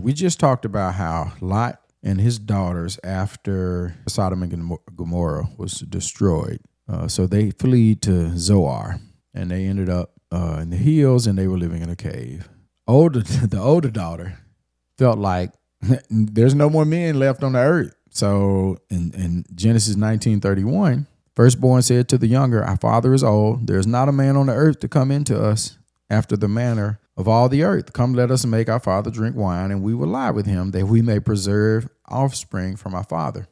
We just talked about how Lot and his daughters, after Sodom and Gomorrah was destroyed, so they fled to Zoar, and they ended up in the hills, and they were living in a cave. The older daughter felt like there's no more men left on the earth. So in Genesis 19:31, firstborn said to the younger, "Our father is old. There is not a man on the earth to come into us after the manner of all the earth. Come, let us make our father drink wine, and we will lie with him, that we may preserve offspring from our father."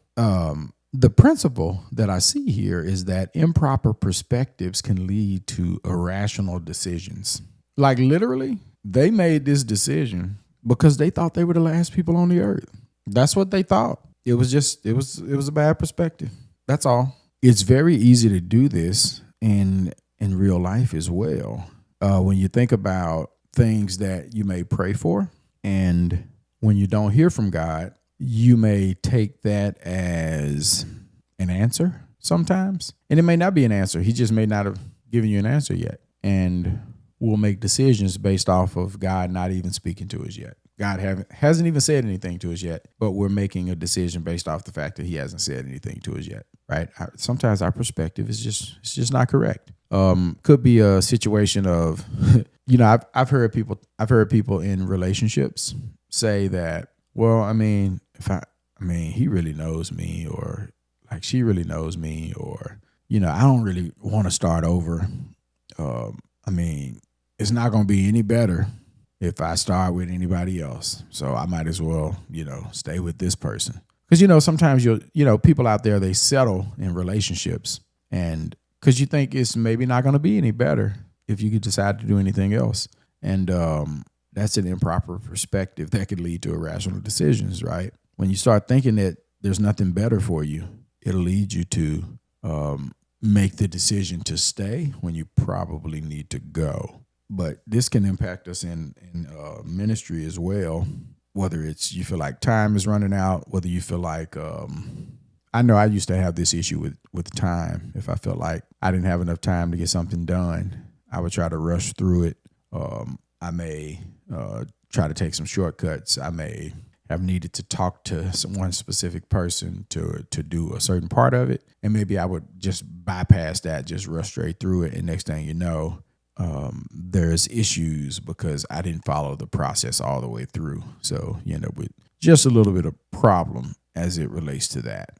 The principle that I see here is that improper perspectives can lead to irrational decisions. Like literally, they made this decision because they thought they were the last people on the earth. That's what they thought. It was a bad perspective. That's all. It's very easy to do this in real life as well. When you think about things that you may pray for, and when you don't hear from God, you may take that as an answer sometimes. And it may not be an answer. He just may not have given you an answer yet. And we'll make decisions based off of God not even speaking to us yet. God hasn't even said anything to us yet, but we're making a decision based off the fact that he hasn't said anything to us yet, right? Sometimes our perspective is just not correct. Could be a situation of, I've heard people in relationships say that, well, he really knows me, or like she really knows me, or, I don't really want to start over. It's not going to be any better if I start with anybody else. So I might as well, stay with this person. Because, sometimes people out there, they settle in relationships, and because you think it's maybe not going to be any better if you could decide to do anything else. And that's an improper perspective that could lead to irrational decisions, right? When you start thinking that there's nothing better for you, it'll lead you to make the decision to stay when you probably need to go. But this can impact us in ministry as well, whether it's you feel like time is running out, whether you feel like, I know I used to have this issue with time. If I felt like I didn't have enough time to get something done, I would try to rush through it. I may try to take some shortcuts. I may have needed to talk to one specific person to do a certain part of it. And maybe I would just bypass that, just rush straight through it. And next thing you know, there's issues because I didn't follow the process all the way through. So you end up with just a little bit of problem as it relates to that.